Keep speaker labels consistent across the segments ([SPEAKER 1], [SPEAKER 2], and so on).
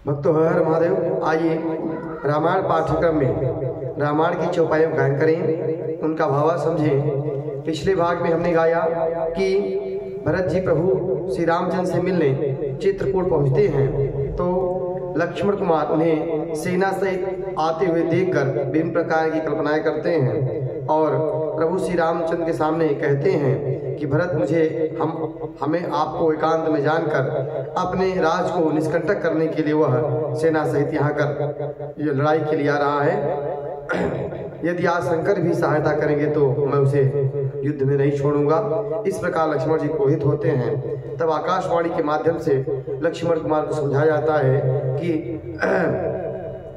[SPEAKER 1] भक्तों हर महादेव। आइए रामायण पाठ्यक्रम में रामायण की चौपाइयों का गायन करें, उनका भावा समझें। पिछले भाग में हमने गाया कि भरत जी प्रभु श्री रामचंद्र से मिलने चित्रकूट पहुंचते हैं तो लक्ष्मण कुमार उन्हें सेना सहित आते हुए देखकर विभिन्न प्रकार की कल्पनाएं करते हैं और प्रभु श्री रामचंद्र के सामने कहते हैं कि भरत हमें आपको एकांत में जानकर अपने राज को निष्कंटक करने के लिए वह सेना सहित यहाँ कर लड़ाई के लिए आ रहा है। यदि आज शंकर भी सहायता करेंगे तो मैं उसे युद्ध में नहीं छोड़ूंगा। इस प्रकार लक्ष्मण जी क्रोधित होते हैं। तब आकाशवाणी के माध्यम से लक्ष्मण कुमार को समझाया जाता है कि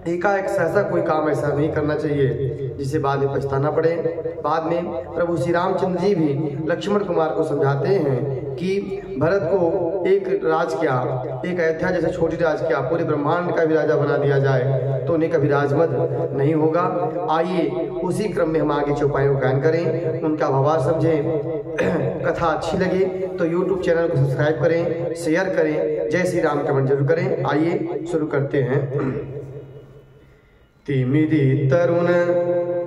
[SPEAKER 1] एकाएक सहसा कोई काम ऐसा नहीं करना चाहिए जिसे बाद में पछताना पड़े। बाद में प्रभु श्री रामचंद्र जी भी लक्ष्मण कुमार को समझाते हैं कि भरत को एक अयोध्या जैसे छोटी राज क्या पूरे ब्रह्मांड का भी राजा बना दिया जाए तो उन्हें कभी राजमद नहीं होगा। आइए उसी क्रम में हम आगे चौपाइयों का गायन करें, उनका भावार्थ समझें। कथा अच्छी लगे तो YouTube चैनल को सब्सक्राइब करें, शेयर करें, जय श्री राम कमेंट जरूर करें। आइए शुरू करते हैं। तिमिरी तरुण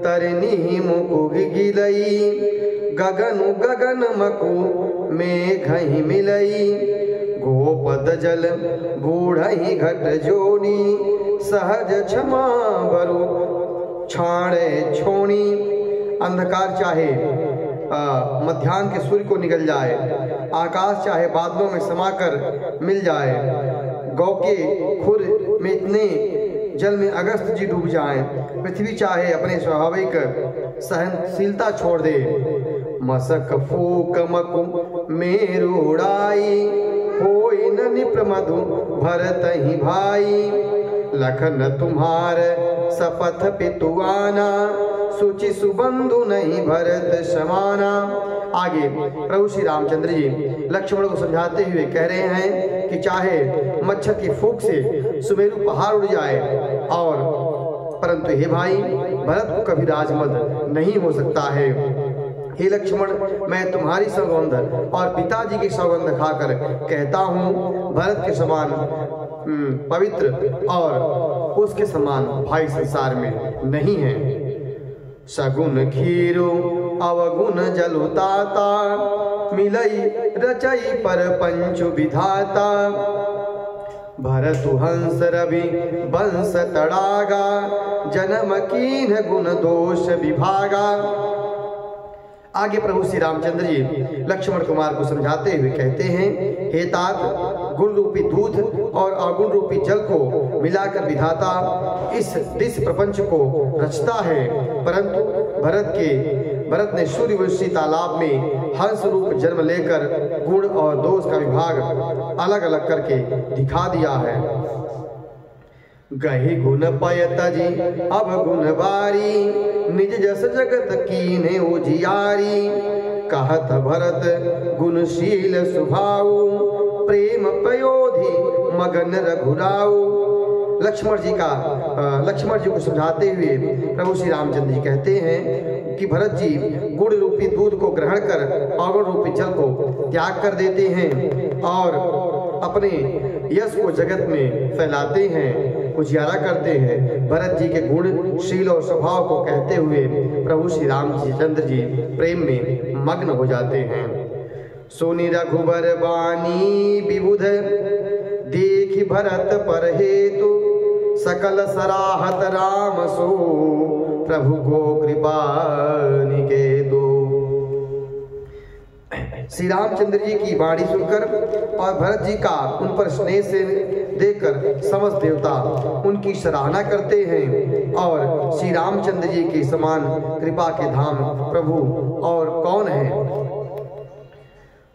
[SPEAKER 1] तरनी मुकुग गिलई, गगन मकु मेघहि मिलई, गोपद जल बूढ़हि घट जोनी, सहज क्षमा बरु छाणे छोणी। अंधकार चाहे मध्याह्न के सूर्य को निकल जाए, आकाश चाहे बादलों में समाकर मिल जाए, गौ के खुर में इतने जल में अगस्त जी डूब जाएं, पृथ्वी चाहे अपने स्वाभाविक सहनशीलता छोड़ दे, मसक फूक मकु मेरुड़ाई, होई न निप्रमधु भरत ही भाई, लखन तुम्हार सपथ पितुआना, सुचि सुबंधु नहीं भरत समाना। आगे प्रभु श्री रामचंद्र जी लक्ष्मण को समझाते हुए कह रहे हैं कि चाहे मच्छर की फूंक से सुमेरु पहाड़ उड़ जाए और परंतु हे भाई भरत को कभी राजमद नहीं हो सकता है। हे लक्ष्मण, मैं तुम्हारी सौगंध और पिताजी की सौगंध खाकर कहता हूँ, भरत के समान पवित्र और उसके समान भाई संसार में नहीं है। सगुन खीरो अवगुण जलुताता, मिलई रचई पर पंचु विधाता, भरतु हंस रवि वंश तड़ागा, जन्म कीन गुण दोष विभागा। आगे प्रभु श्री रामचंद्र जी लक्ष्मण कुमार को समझाते हुए कहते हैं, हे तात, गुण रूपी दूध और अवगुण रूपी जल को मिलाकर विधाता इस दिस प्रपंच को रचता है, परंतु भरत ने सूर्यवंशी तालाब में हंस रूप जन्म लेकर गुण और दोष का विभाग अलग अलग करके दिखा दिया है। गहि गुण पयत जी अब गुण बारी, निज जस जगत कीन्हे उजियारी, कहत भरत गुणशील सुभाऊ, प्रेम पयोधि मगन रघुराऊ। लक्ष्मण जी को समझाते हुए प्रभु श्री रामचंद्र जी कहते हैं कि भरत जी गुण रूपी दूध को ग्रहण कर अवगुण रूपी जल को त्याग कर देते हैं और अपने यश को जगत में फैलाते हैं, उजियारा करते हैं। भरत जी के गुण शील और स्वभाव को कहते हुए प्रभु श्री रामचंद्र जी प्रेम में मग्न हो जाते हैं। सोनी रघुबर बानी विबुध, देखि भरत पर हेतु, सकल सराहत राम सो, प्रभु को कृपा निकेतु। श्री रामचंद्र जी की वाणी सुनकर और भरत जी का उन पर स्नेह से देखकर समस्त देवता उनकी सराहना करते हैं और श्री रामचंद्र जी के समान कृपा के धाम प्रभु और कौन है।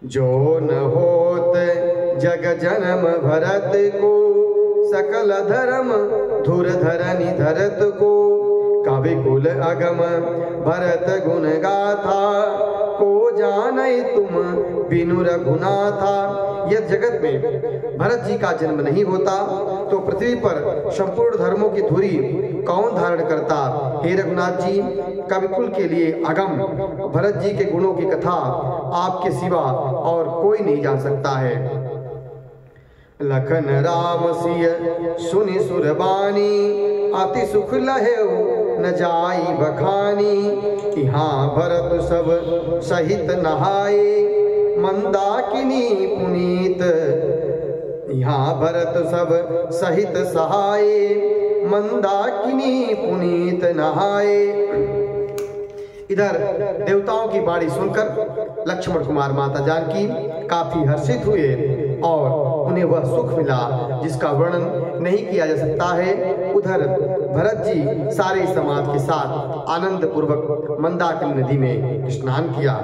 [SPEAKER 1] जो न होत जग जन्म भरत को, सकल धर्म धुर धरनी धरत को, कवि कुल अगम भरत गुण गाथा, को जाने तुम बिनु रघुनाथा। यदि जगत में भरत जी का जन्म नहीं होता तो पृथ्वी पर संपूर्ण धर्मों की धुरी कौन धारण करता। हे रघुनाथ जी, कविकुल के लिए अगम भरत जी के गुणों की कथा आपके सिवा और कोई नहीं जान सकता है। लखन राम सिय सुनि सुरबानी, अति सुख लहेउ न जाई बखानी। यहाँ भरत सब सहित नहाए, मंदाकिनी पुनीत। यहाँ भरत सब सहित सहाये, मंदाकिनी पुनीत नहाए। इधर देवताओं की बाणी सुनकर लक्ष्मण कुमार माता जानकी काफी हर्षित हुए और उन्हें वह सुख मिला जिसका वर्णन नहीं किया जा सकता है। उधर भरत जी सारे समाज के साथ आनंद पूर्वक मंदाकिनी नदी में स्नान किया।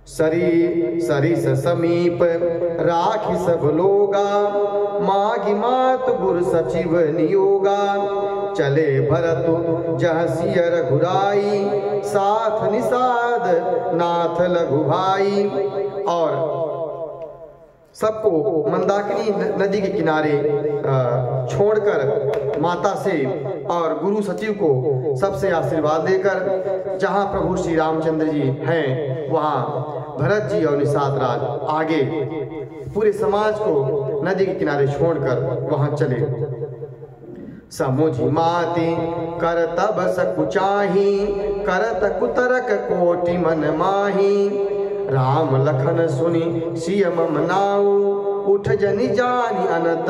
[SPEAKER 1] सरिस समीप राखी सब लोगा, मागी मात गुर सचिव नियोगा। चले भरत जह सिय रघुराई, साथ निषाद नाथ लघु भाई। और सबको मंदाकिनी नदी के किनारे छोड़कर माता से और गुरु सचिव को सबसे आशीर्वाद देकर जहां प्रभु श्री रामचंद्र जी हैं वहां भरत जी और निषाद राज आगे पूरे समाज को नदी के किनारे छोड़कर वहां चले। समुझी माती कर तब सकुचाही, करत कुतरक कोटि मन माही। राम लखन सुनि सिय मम नाऊ, उठ जनि जानी अनत,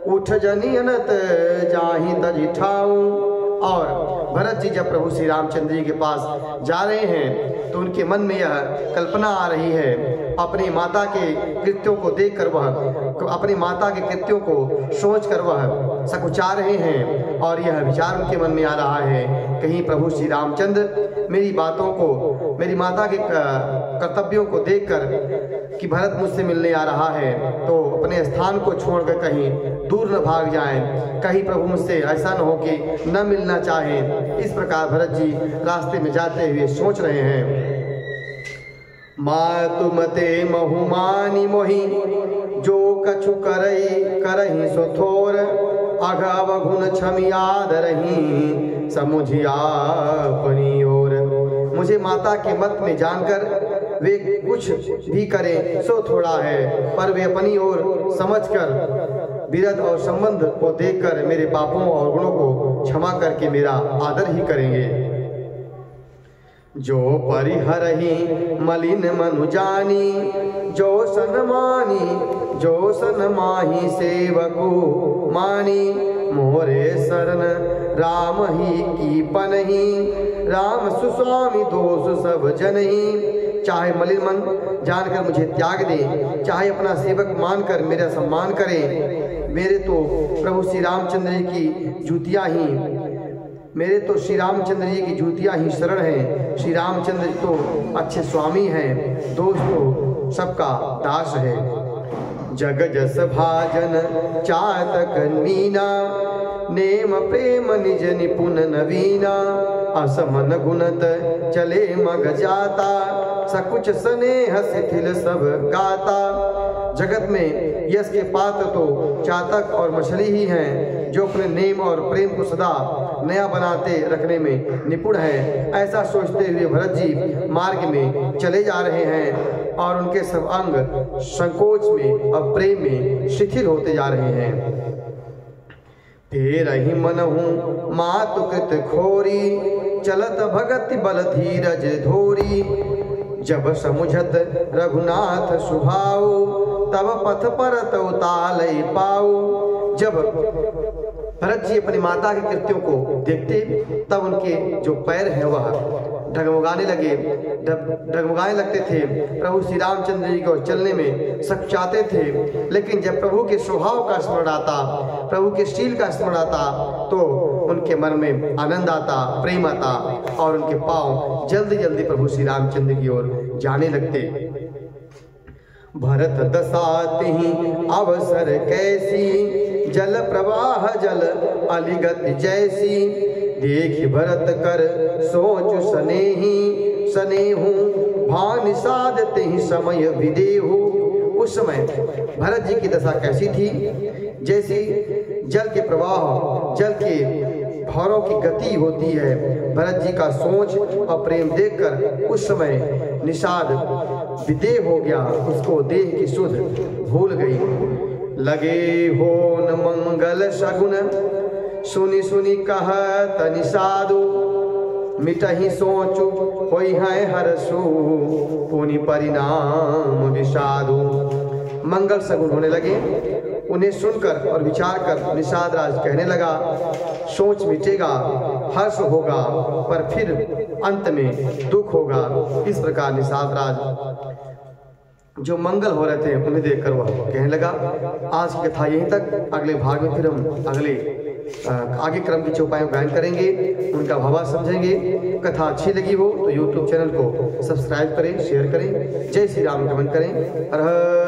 [SPEAKER 1] उठ जनि अनत जाहि तजि ठाऊ। और भरत जी जब प्रभु श्री रामचंद्र जी के पास जा रहे हैं तो उनके मन में यह कल्पना आ रही है, अपनी माता के कृत्यों को देखकर वह, अपनी माता के कृत्यों को सोचकर वह सकुचा रहे हैं। और यह विचार उनके मन में आ रहा है, कहीं प्रभु श्री रामचंद्र मेरी बातों को, मेरी माता के कर्तव्यों को देखकर कि भरत मुझसे मिलने आ रहा है तो अपने स्थान को छोड़कर कहीं दूर न भाग जाएं, कहीं प्रभु मुझसे ऐसा न हो कि न मिलना चाहें। इस प्रकार भरत जी रास्ते में जाते हुए सोच रहे हैं। मातु मते महुमानी मोहि, जो कछु करही सो थोर। अघव गुण छमि याद रही, समुझिया अपनी ओर। मुझे माता के मत में जानकर वे कुछ भी करें सो थोड़ा है, पर वे अपनी ओर समझकर विरध और संबंध को देखकर मेरे पापों और गुणों को क्षमा करके मेरा आदर ही करेंगे। जो परिहरहि मलिन मनु जानी, जो सनमानी जो सनमाही सेवको मानी। मोरे शरण राम ही की पनही, राम सुस्वामी दोष सब जनही। चाहे मलिन मन जानकर मुझे त्याग दे, चाहे अपना सेवक मानकर मेरा सम्मान करे, मेरे तो प्रभु श्री रामचंद्र जी की जूतियाँ ही, मेरे तो श्री रामचंद्र जी की जूतियाँ ही शरण हैं। श्री रामचंद्र जी तो अच्छे स्वामी हैं, दोस्त तो सबका दास है। जग जस भाजन चातक मीना, नेम प्रेम निज निपुण नवीना। असमन गुणत चले मग जाता, सकुच स्नेह शिथिल सब गाता। जगत में यश के पात्र तो चातक और मछली ही हैं, जो अपने नेम और प्रेम को सदा नया बनाते रखने में निपुण है। ऐसा सोचते हुए भरत जी मार्ग में चले जा रहे हैं और उनके सब अंग संकोच में और प्रेम में शिथिल होते जा रहे हैं। तेरा ही मन हूँ मातु कृत खोरी, चलत भगत बल धीरज धोरी। जब समुझत रघुनाथ सुभाऊ, तब पथ परत उतालय पाऊ। जब भरत जी अपनी माता के कृत्यों को देखते तब उनके जो पैर हैं वह डगमगाने लगते थे। प्रभु श्री रामचंद्र जी को चलने में सकुचाते थे, लेकिन जब प्रभु के स्वभाव का स्मरण आता, प्रभु के शील का स्मरण आता तो उनके मन में आनंद आता, प्रेम आता और उनके पांव जल्दी जल्दी प्रभु श्री रामचंद्र की ओर जाने लगते। भरत दसाति अवसर कैसी, जल प्रवाह जल अलिगत जैसी। देख भरत कर सोच सनेहू, भान साधते ही समय विदेहू। उस समय भरत जी की दशा कैसी थी, जैसी जल के प्रवाह, जल के भावों की गति होती है। भरत जी का सोच और प्रेम देखकर उस समय निषाद विदेह हो गया, उसको देह की सुध भूल गई। लगे हो न मंगल सगुन सुनी सुनी कहत निषादु, मिटहि सोचु होई है हरसु पुनि परिणाम विषादु। मंगल सगुन होने लगे, उन्हें सुनकर और विचार कर निषाद राज कहने लगा, सोच मिटेगा, हर्ष होगा, पर फिर अंत में दुख होगा। इस प्रकार निषाद राज जो मंगल हो रहे थे उन्हें देखकर वह कहने लगा। आज की कथा यहीं तक, अगले भाग में फिर हम आगे क्रम की चौपाइयों गायन करेंगे, उनका भावार्थ समझेंगे। कथा अच्छी लगी हो तो YouTube चैनल को सब्सक्राइब करें, शेयर करें। जय श्री राम कमेंट करें। हर हर